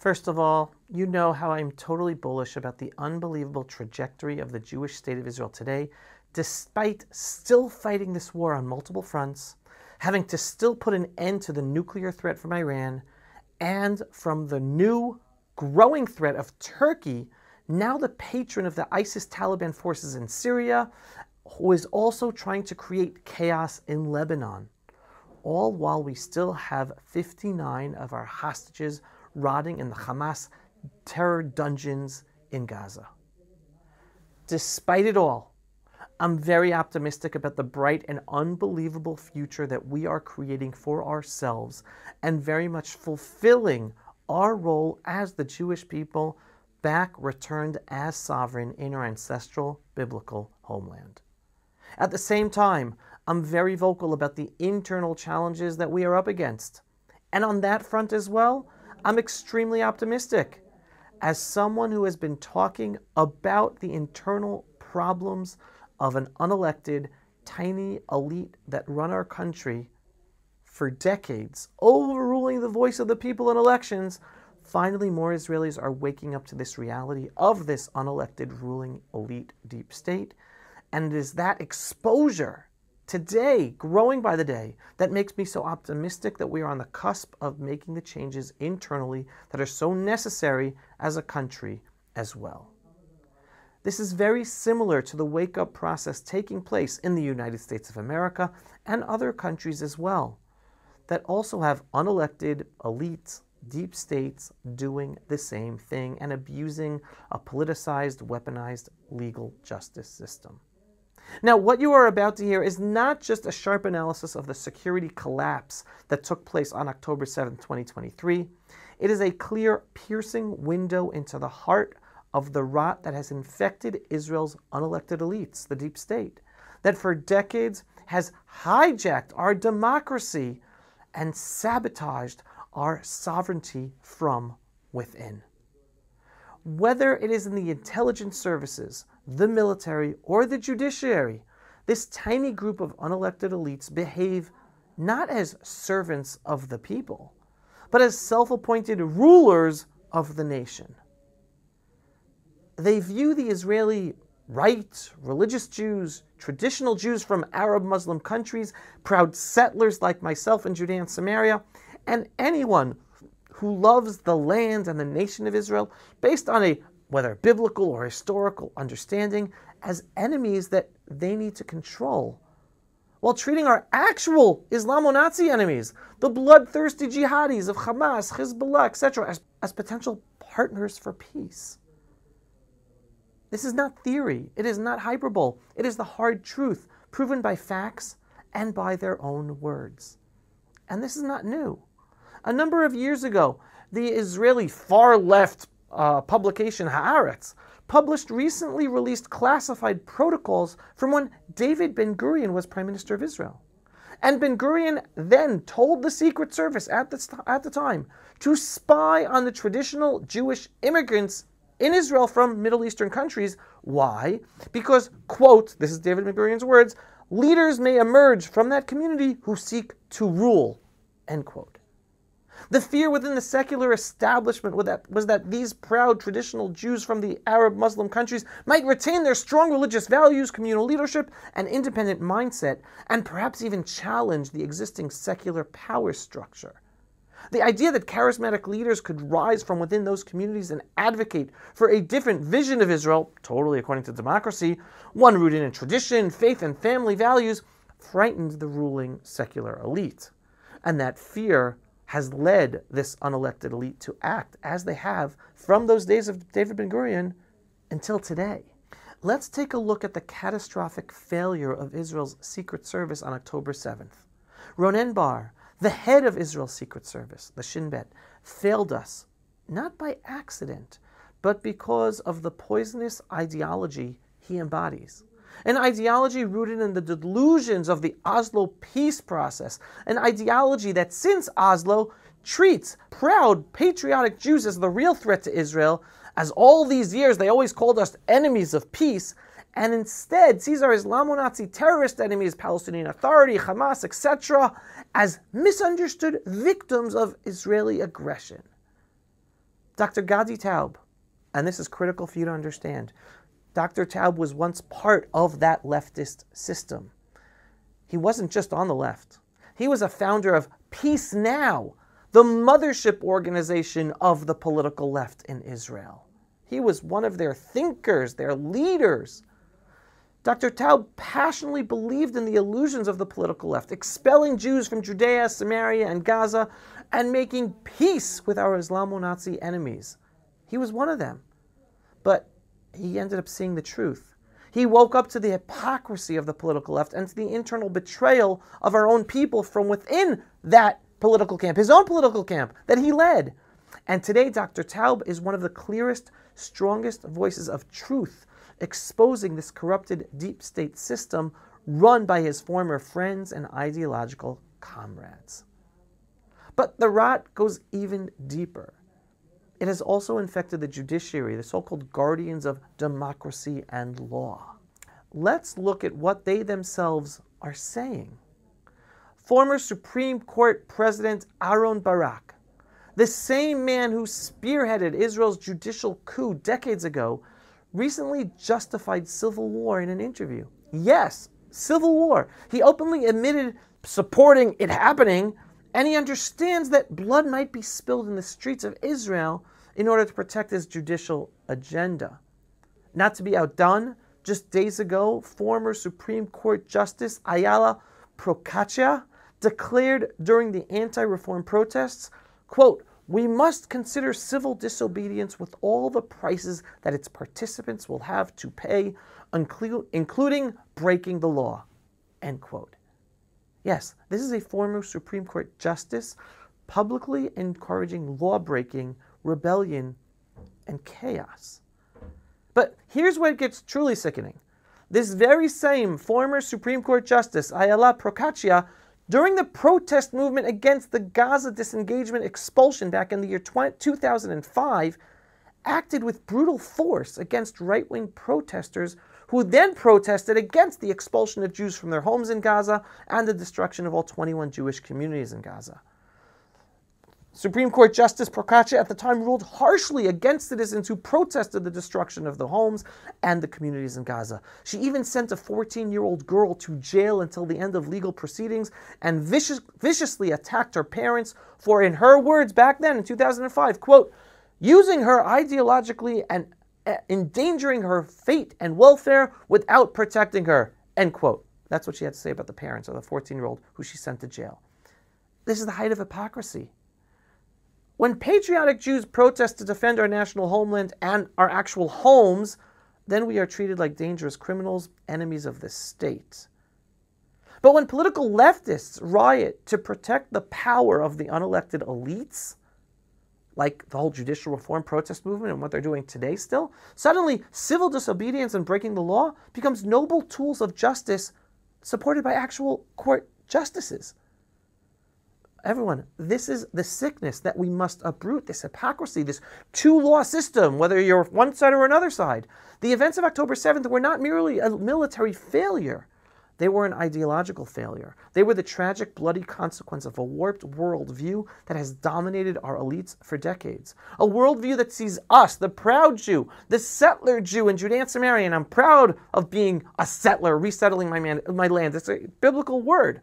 First of all, you know how I'm totally bullish about the unbelievable trajectory of the Jewish state of Israel today, despite still fighting this war on multiple fronts, having to still put an end to the nuclear threat from Iran, and from the new growing threat of Turkey, now the patron of the ISIS-Taliban forces in Syria, who is also trying to create chaos in Lebanon, all while we still have 59 of our hostages rotting in the Hamas terror dungeons in Gaza. Despite it all, I'm very optimistic about the bright and unbelievable future that we are creating for ourselves and very much fulfilling our role as the Jewish people back returned as sovereign in our ancestral biblical homeland. At the same time, I'm very vocal about the internal challenges that we are up against. And on that front as well, I'm extremely optimistic. As someone who has been talking about the internal problems of an unelected, tiny elite that run our country for decades, overruling the voice of the people in elections, finally more Israelis are waking up to this reality of this unelected ruling elite deep state. And it is that exposure today, growing by the day, that makes me so optimistic that we are on the cusp of making the changes internally that are so necessary as a country as well. This is very similar to the wake-up process taking place in the United States of America and other countries as well, that also have unelected elites, deep states doing the same thing and abusing a politicized, weaponized legal justice system. Now, what you are about to hear is not just a sharp analysis of the security collapse that took place on October 7, 2023. It is a clear, piercing window into the heart of the rot that has infected Israel's unelected elites, the deep state, that for decades has hijacked our democracy and sabotaged our sovereignty from within. Whether it is in the intelligence services, the military, or the judiciary, this tiny group of unelected elites behave not as servants of the people, but as self-appointed rulers of the nation. They view the Israeli right, religious Jews, traditional Jews from Arab Muslim countries, proud settlers like myself in Judea and Samaria, and anyone who loves the land and the nation of Israel based on a, whether biblical or historical understanding, as enemies that they need to control, while treating our actual Islamo-Nazi enemies, the bloodthirsty jihadis of Hamas, Hezbollah, etc., as potential partners for peace. This is not theory. It is not hyperbole. It is the hard truth, proven by facts and by their own words. And this is not new. A number of years ago, the Israeli far-left publication Haaretz published recently released classified protocols from when David Ben-Gurion was Prime Minister of Israel. And Ben-Gurion then told the Secret Service at the time to spy on the traditional Jewish immigrants in Israel from Middle Eastern countries. Why? Because, quote, this is David Ben-Gurion's words, leaders may emerge from that community who seek to rule, end quote. The fear within the secular establishment was that these proud traditional Jews from the Arab Muslim countries might retain their strong religious values, communal leadership, and independent mindset, and perhaps even challenge the existing secular power structure. The idea that charismatic leaders could rise from within those communities and advocate for a different vision of Israel, totally according to democracy, one rooted in tradition, faith, and family values, frightened the ruling secular elite. And that fear has led this unelected elite to act as they have from those days of David Ben-Gurion until today. Let's take a look at the catastrophic failure of Israel's Secret Service on October 7th. Ronen Bar, the head of Israel's Secret Service, the Shin Bet, failed us, not by accident, but because of the poisonous ideology he embodies. An ideology rooted in the delusions of the Oslo peace process, an ideology that since Oslo treats proud, patriotic Jews as the real threat to Israel, as all these years they always called us enemies of peace, and instead sees our Islamo-Nazi terrorist enemies, Palestinian Authority, Hamas, etc., as misunderstood victims of Israeli aggression. Dr. Gadi Taub, and this is critical for you to understand, Dr. Taub was once part of that leftist system. He wasn't just on the left. He was a founder of Peace Now, the mothership organization of the political left in Israel. He was one of their thinkers, their leaders. Dr. Taub passionately believed in the illusions of the political left, expelling Jews from Judea, Samaria, and Gaza, and making peace with our Islamo-Nazi enemies. He was one of them. But he ended up seeing the truth. He woke up to the hypocrisy of the political left and to the internal betrayal of our own people from within that political camp, his own political camp that he led. And today, Dr. Taub is one of the clearest, strongest voices of truth, exposing this corrupted deep state system run by his former friends and ideological comrades. But the rot goes even deeper. It has also infected the judiciary, the so-called guardians of democracy and law. Let's look at what they themselves are saying. Former Supreme Court President Aaron Barak, the same man who spearheaded Israel's judicial coup decades ago, recently justified civil war in an interview. Yes, civil war. He openly admitted supporting it happening, and he understands that blood might be spilled in the streets of Israel in order to protect his judicial agenda. Not to be outdone, just days ago, former Supreme Court Justice Ayala Procaccia declared during the anti-reform protests, quote, "We must consider civil disobedience with all the prices that its participants will have to pay, including breaking the law," end quote. Yes, this is a former Supreme Court justice publicly encouraging law-breaking, rebellion, and chaos. But here's where it gets truly sickening. This very same former Supreme Court Justice, Ayala Procaccia, during the protest movement against the Gaza disengagement expulsion back in the year 2005, acted with brutal force against right-wing protesters who then protested against the expulsion of Jews from their homes in Gaza and the destruction of all 21 Jewish communities in Gaza. Supreme Court Justice Procaccia at the time ruled harshly against citizens who protested the destruction of the homes and the communities in Gaza. She even sent a 14-year-old girl to jail until the end of legal proceedings and viciously attacked her parents for, in her words back then in 2005, quote, "using her ideologically and endangering her fate and welfare without protecting her," end quote. That's what she had to say about the parents of the 14-year-old who she sent to jail. This is the height of hypocrisy. When patriotic Jews protest to defend our national homeland and our actual homes, then we are treated like dangerous criminals, enemies of the state. But when political leftists riot to protect the power of the unelected elites, like the whole judicial reform protest movement and what they're doing today still, suddenly civil disobedience and breaking the law becomes noble tools of justice supported by actual court justices. Everyone, this is the sickness that we must uproot, this hypocrisy, this two-law system, whether you're one side or another side. The events of October 7th were not merely a military failure. They were an ideological failure. They were the tragic, bloody consequence of a warped worldview that has dominated our elites for decades. A worldview that sees us, the proud Jew, the settler Jew in Judea and Samaria, and I'm proud of being a settler, resettling my land. It's a biblical word.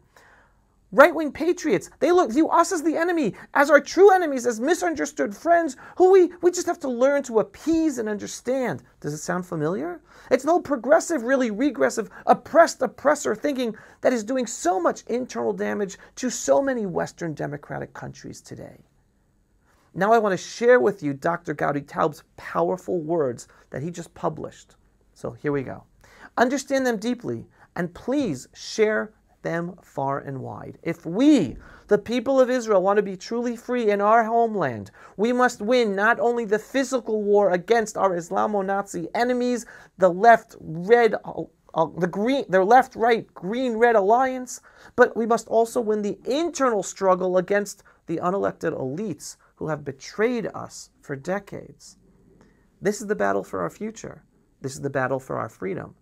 Right-wing patriots, they view us as the enemy, as our true enemies, as misunderstood friends who we just have to learn to appease and understand. Does it sound familiar? It's no progressive, really regressive, oppressed oppressor thinking that is doing so much internal damage to so many Western democratic countries today. Now I want to share with you Dr. Gadi Taub's powerful words that he just published. So here we go. Understand them deeply, and please share them far and wide. If we, the people of Israel, want to be truly free in our homeland, we must win not only the physical war against our Islamo-Nazi enemies, the left-right, green-red alliance, but we must also win the internal struggle against the unelected elites who have betrayed us for decades. This is the battle for our future. This is the battle for our freedom.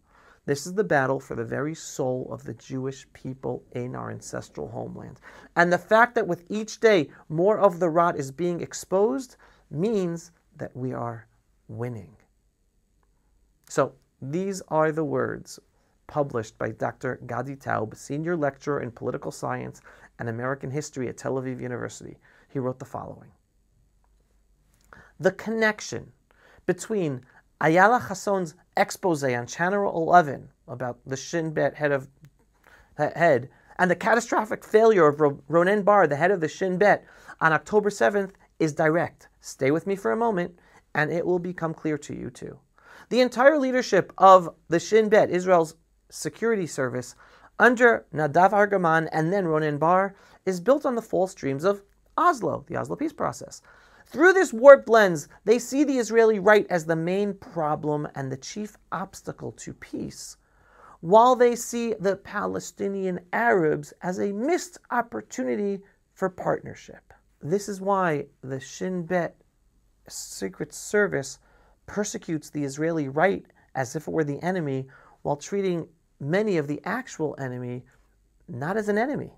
This is the battle for the very soul of the Jewish people in our ancestral homeland. And the fact that with each day more of the rot is being exposed means that we are winning. So these are the words published by Dr. Gadi Taub, senior lecturer in political science and American history at Tel Aviv University. He wrote the following: the connection between Ayala Hasson's expose on Channel 11 about the Shin Bet head and the catastrophic failure of Ronen Bar, the head of the Shin Bet, on October 7th is direct. Stay with me for a moment, and it will become clear to you too. The entire leadership of the Shin Bet, Israel's security service, under Nadav Argaman and then Ronen Bar, is built on the false dreams of Oslo, the Oslo peace process. Through this warped lens, they see the Israeli right as the main problem and the chief obstacle to peace, while they see the Palestinian Arabs as a missed opportunity for partnership. This is why the Shin Bet Secret Service persecutes the Israeli right as if it were the enemy, while treating many of the actual enemy not as an enemy.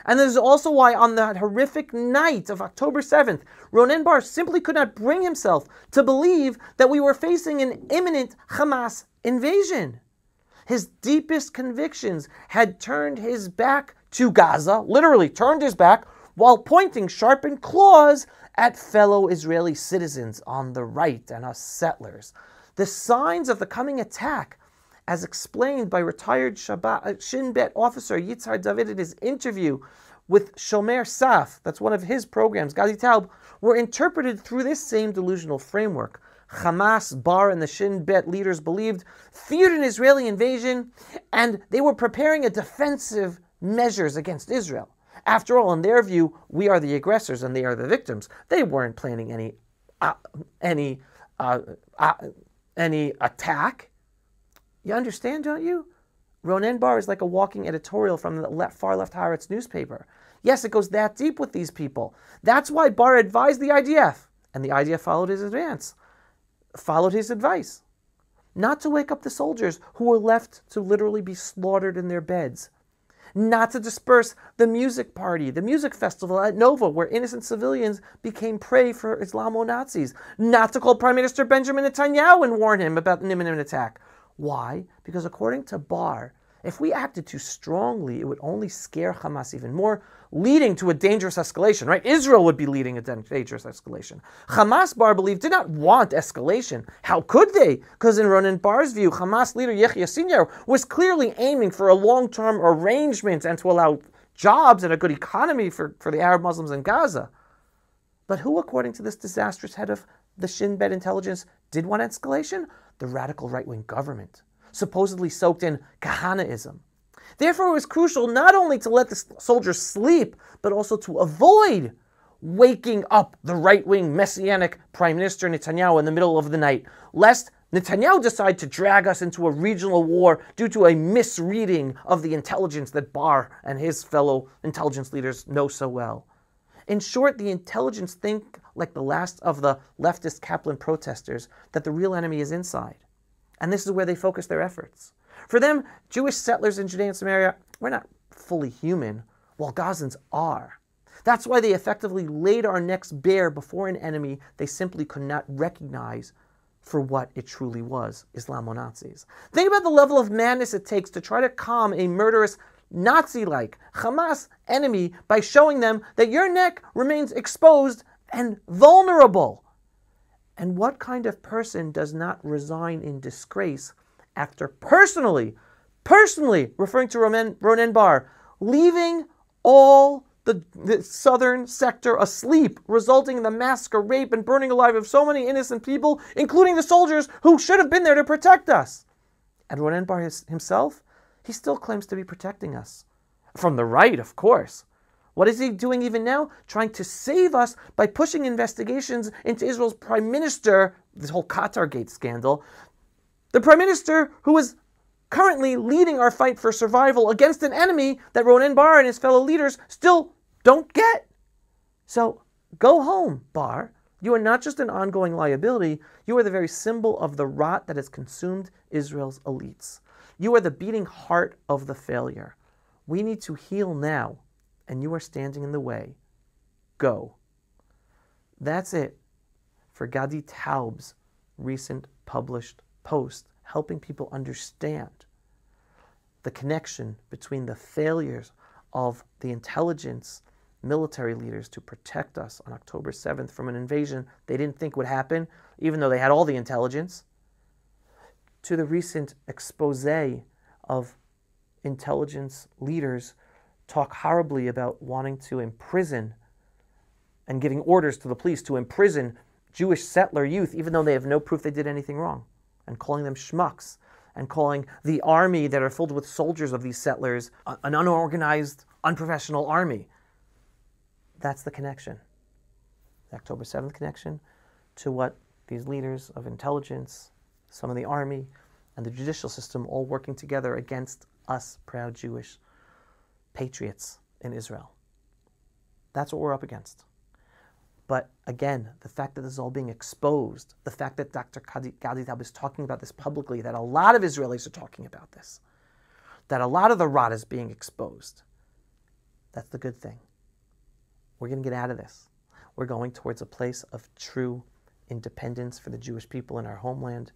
And this is also why on that horrific night of October 7th, Ronen Bar simply could not bring himself to believe that we were facing an imminent Hamas invasion. His deepest convictions had turned his back to Gaza, literally turned his back, while pointing sharpened claws at fellow Israeli citizens on the right and us settlers. The signs of the coming attack, as explained by retired Shin Bet officer Yitzhar David in his interview with Shomer Saf, that's one of his programs, Gadi Taub, were interpreted through this same delusional framework. Hamas, Bar, and the Shin Bet leaders believed, feared an Israeli invasion, and they were preparing a defensive measures against Israel. After all, in their view, we are the aggressors and they are the victims. They weren't planning any attack. You understand, don't you? Ronen Bar is like a walking editorial from the far left Haaretz newspaper. Yes, it goes that deep with these people. That's why Bar advised the IDF, and the IDF followed his advice, not to wake up the soldiers who were left to literally be slaughtered in their beds, not to disperse the music party, the music festival at Nova, where innocent civilians became prey for Islamo-Nazis, not to call Prime Minister Benjamin Netanyahu and warn him about an imminent attack. Why? Because according to Bar, if we acted too strongly, it would only scare Hamas even more, leading to a dangerous escalation, right? Israel would be leading a dangerous escalation. Hamas, Bar believed, did not want escalation. How could they? Because in Ronen Bar's view, Hamas leader Yehia Sinjar was clearly aiming for a long-term arrangement and to allow jobs and a good economy for the Arab Muslims in Gaza. But who, according to this disastrous head of the Shin Bet intelligence, did want escalation? The radical right-wing government, supposedly soaked in Kahanaism. Therefore, it was crucial not only to let the soldiers sleep, but also to avoid waking up the right-wing messianic Prime Minister Netanyahu in the middle of the night, lest Netanyahu decide to drag us into a regional war due to a misreading of the intelligence that Bar and his fellow intelligence leaders know so well. In short, the intelligence think, like the last of the leftist Kaplan protesters, that the real enemy is inside. And this is where they focus their efforts. For them, Jewish settlers in Judea and Samaria were not fully human, while Gazans are. That's why they effectively laid our necks bare before an enemy they simply could not recognize for what it truly was, Islamo-Nazis. Think about the level of madness it takes to try to calm a murderous Nazi-like Hamas enemy by showing them that your neck remains exposed and vulnerable. And what kind of person does not resign in disgrace after personally referring to Ronen Bar, leaving all the southern sector asleep, resulting in the massacre, rape, and burning alive of so many innocent people, including the soldiers who should have been there to protect us? And Ronen Bar himself, he still claims to be protecting us. From the right, of course. What is he doing even now? Trying to save us by pushing investigations into Israel's prime minister, this whole Qatargate scandal. The prime minister who is currently leading our fight for survival against an enemy that Ronen Bar and his fellow leaders still don't get. So go home, Bar. You are not just an ongoing liability, you are the very symbol of the rot that has consumed Israel's elites. You are the beating heart of the failure. We need to heal now, and you are standing in the way. Go. That's it for Gadi Taub's recent published post, helping people understand the connection between the failures of the intelligence military leaders to protect us on October 7th from an invasion they didn't think would happen, even though they had all the intelligence, to the recent expose of intelligence leaders talk horribly about wanting to imprison and giving orders to the police to imprison Jewish settler youth, even though they have no proof they did anything wrong, and calling them schmucks, and calling the army that are filled with soldiers of these settlers an unorganized, unprofessional army. That's the connection, the October 7th connection, to what these leaders of intelligence, some of the army, and the judicial system all working together against us proud Jewish patriots in Israel. That's what we're up against. But again, the fact that this is all being exposed, the fact that Dr. Gadi Taub is talking about this publicly, that a lot of Israelis are talking about this, that a lot of the rot is being exposed, that's the good thing. We're going to get out of this. We're going towards a place of true independence for the Jewish people in our homeland,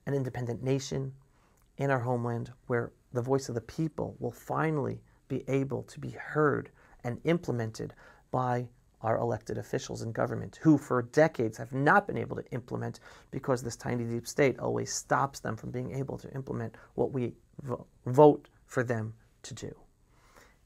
an independent nation in our homeland where the voice of the people will finally be able to be heard and implemented by our elected officials in government, who for decades have not been able to implement because this tiny deep state always stops them from being able to implement what we vote for them to do.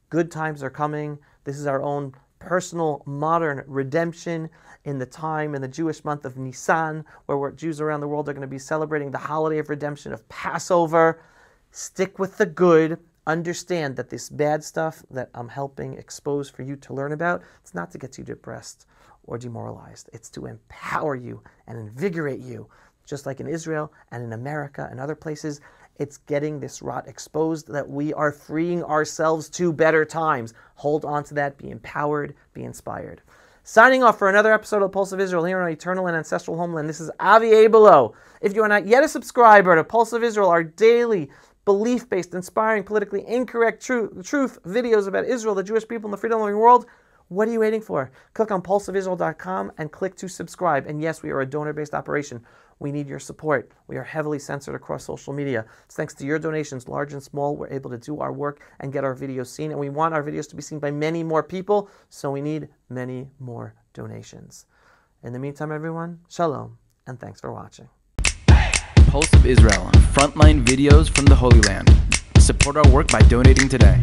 Good times are coming. This is our own personal modern redemption in the Jewish month of Nisan, where Jews around the world are going to be celebrating the holiday of redemption of Passover. Stick with the good. Understand that this bad stuff that I'm helping expose for you to learn about, it's not to get you depressed or demoralized. It's to empower you and invigorate you, just like in Israel and in America and other places. It's getting this rot exposed that we are freeing ourselves to better times. Hold on to that. Be empowered. Be inspired. Signing off for another episode of Pulse of Israel here on our eternal and ancestral homeland. This is Avi Abelo. If you are not yet a subscriber to Pulse of Israel, our daily belief-based, inspiring, politically incorrect truth videos about Israel, the Jewish people, and the freedom-loving world, what are you waiting for? Click on pulseofisrael.com and click to subscribe. And yes, we are a donor-based operation. We need your support. We are heavily censored across social media. It's thanks to your donations, large and small, we're able to do our work and get our videos seen. And we want our videos to be seen by many more people, so we need many more donations. In the meantime, everyone, shalom, and thanks for watching. Pulse of Israel, frontline videos from the Holy Land. Support our work by donating today.